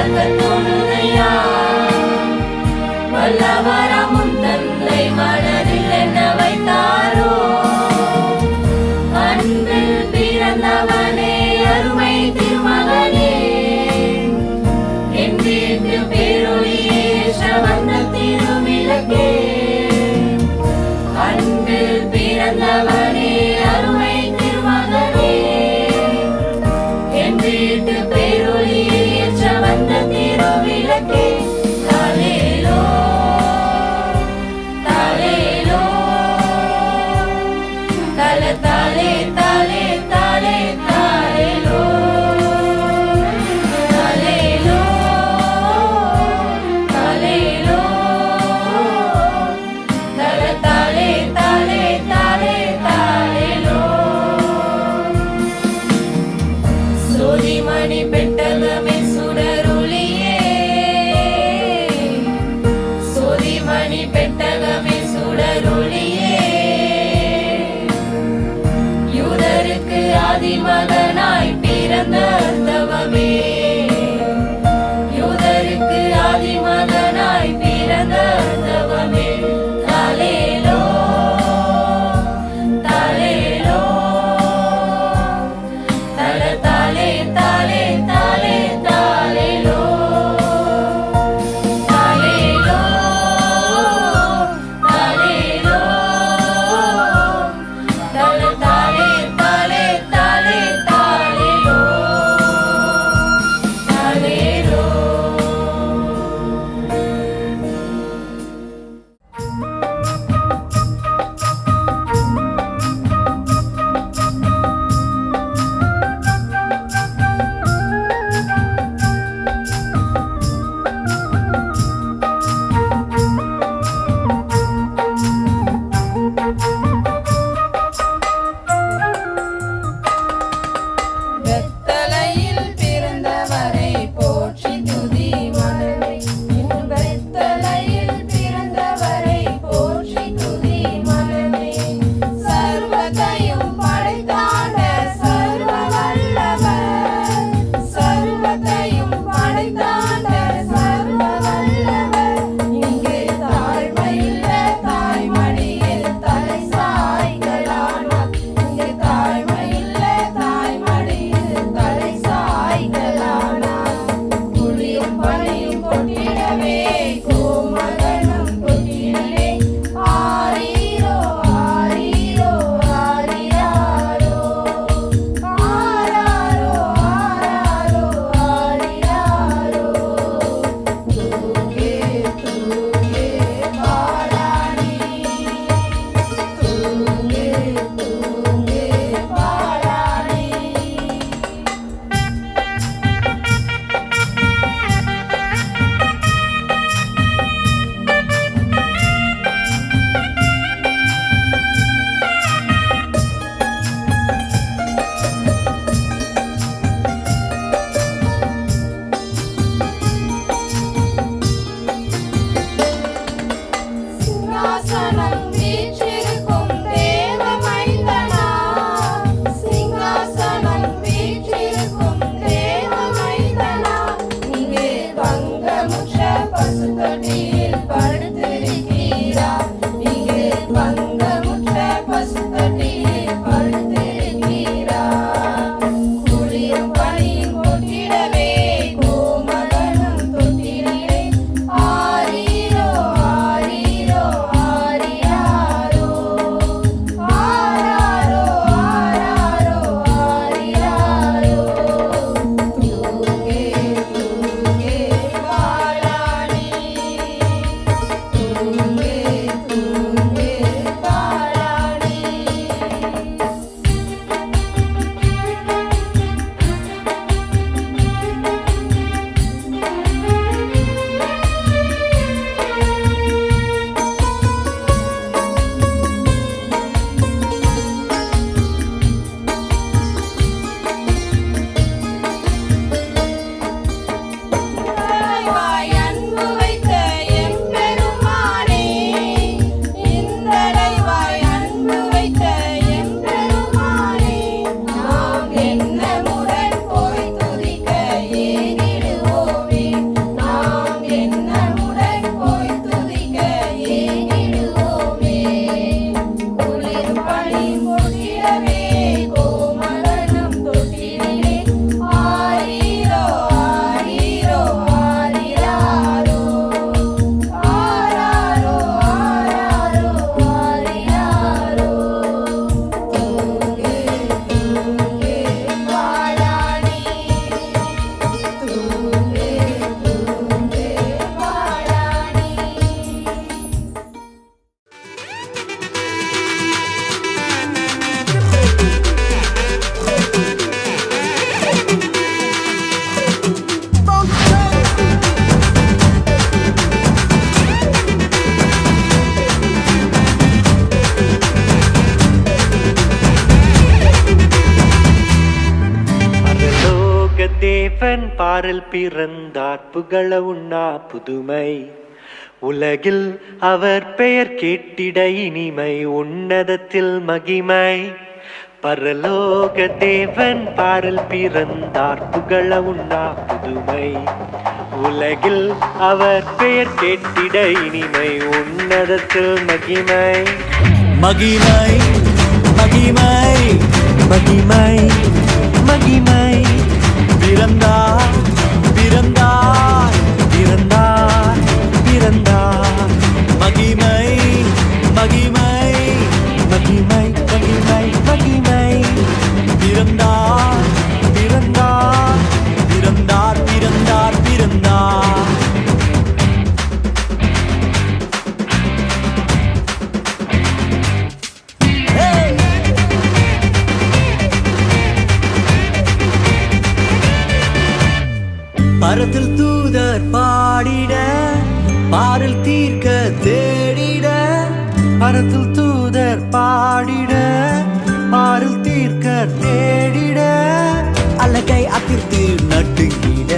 பார்க்க தோணுதையா வல்லவரமும் தந்தை மனதில் என்ன வைத்தாரோ அன்பில் பிறந்தவனே அருமை திருமகனே என் வீட்டு பேரொழியே வந்த திருவிளக்கே அன்பில் பிறந்தவனே அருமை திருமகனே என் வீட்டு பேரொழியே வந்த திருவிளக்கே பாரில் பிறந்தார் புகழ உண்ணா புதுமை. உலகில் அவர் பெயர் கேட்டிட இனிமை, உன்னதத்தில் மகிமை. பரலோக தேவன் பாரில் பிறந்தார் புகழ உண்ணா புதுமை. உலகில் அவர் பெயர் கேட்டிட இனிமை, உன்னதத்தில் மகிமை. மகிமை மகிமை மகிமை மகிமை. பிறந்தார் பிறந்தார் பிறந்தார் பிறந்தார். மகிமை மகிமை மகிமை மகிமை மகிமை. பிறந்தார் பிறந்தார் பிறந்தார் பிறந்தார் பிறந்தார். பரத்தில் தூதர் பாடிட, பாரில் தீர்க்க தேடிட. பரத்தில் தூதர் பாடிட, பாரில் தீர்க்க தேடிட. அலகை அதிர்த்து நட்டுங்கிட,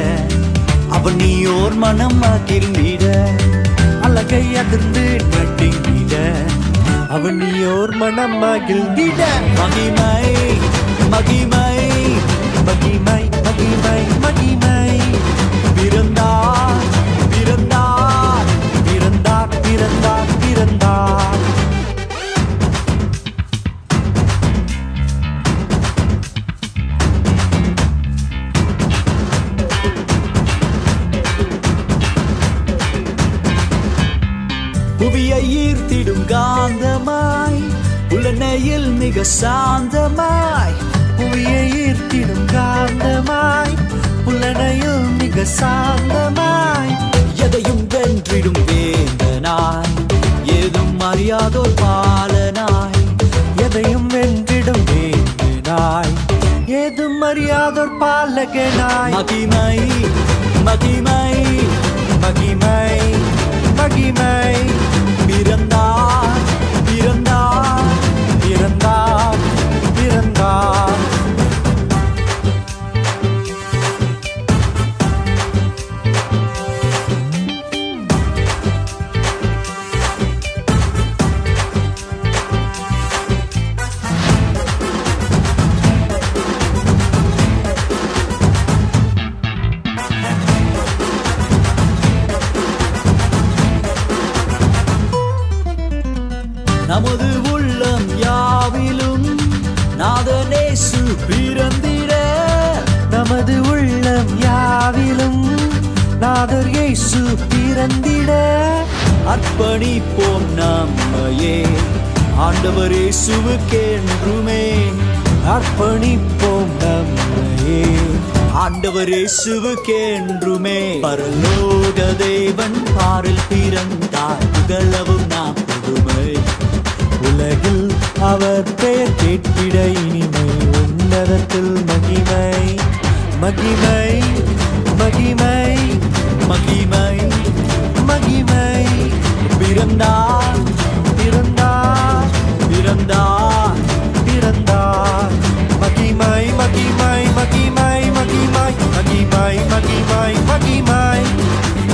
அவன் நீயோர் மனம் மகிழ்ந்திட. அலகை அதிர்ந்து நட்டுங்கிட, அவன் நீயோர் மனம் மகிழ்ந்திட. மகிமை மகிமை மகிமை மகிமை மகிமை. பிறந்தார் பிறந்தார் பிறந்தார் பிறந்தார் பிறந்தார். புவியை ஈர்த்திடும் காந்தமாய், உலனையில் மிக சாந்தமாய். புவியை ஈர்த்திடும் காந்தமாய், புலனையில் மிக சாந்தமாய். எதையும் வென்றிடும் வேந்தனாய், ஏதும் அறியாதோர் பாலனாய். எதையும் வென்றிடும் வேந்தனாய், ஏதும் அறியாதோர் பாலகனாய். மகிமை மகிமை மகிமை மகிமை. பிறந்தார் பிறந்தார் பிறந்தார் பிறந்தார். நமது உள்ளம் யாவிலும் நாதனேசு பிறந்திட. நமது உள்ளம் யாவிலும் நாதர் இயேசு பிறந்திட. அர்ப்பணிப்போம் நம்மையே ஆண்டவர் இயேசுவுக்கென்றுமே. அர்ப்பணிப்போம் நம்மையே ஆண்டவர் இயேசுவுக்கென்றுமே. பரலோக தேவன் பாரில் பிறந்தார் புகழவும் நாம் புதுமை. உலகில் அவர் பெயர் கேட்டிட இனிமை, உன்னதத்தில் மகிமை. மகிமை மகிமை மகிமை மகிமை. பிறந்தார் பிறந்தார் பிறந்தார் பிறந்தார். மகிமை மகிமை மகிமை மகிமை மகிமை மகிமை மகிமை.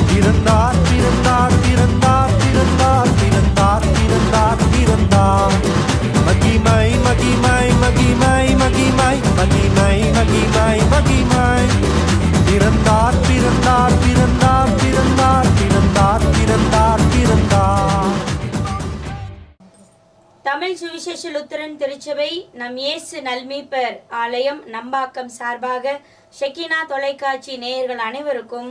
பிறந்தார் பிறந்தார் பிறந்தார் பிறந்தார் பிறந்தார் பிறந்தார் பிறந்தார். மகிமை மகிமை மகிமை மகிமை மகிமை மகிமை மகிமை. பிறந்தார் பிறந்தார் பிறந்தார் பிறந்தார் பிறந்தார் பிறந்தார் பிறந்தார். தமிழ் சுவிசேஷ லுத்தரன் திருச்சபை நம் இயேசு நல்மீட்பர் ஆலயம் நம்பாக்கம் சார்பாக ஷெக்கினா தொலைக்காட்சி நேயர்கள் அனைவருக்கும்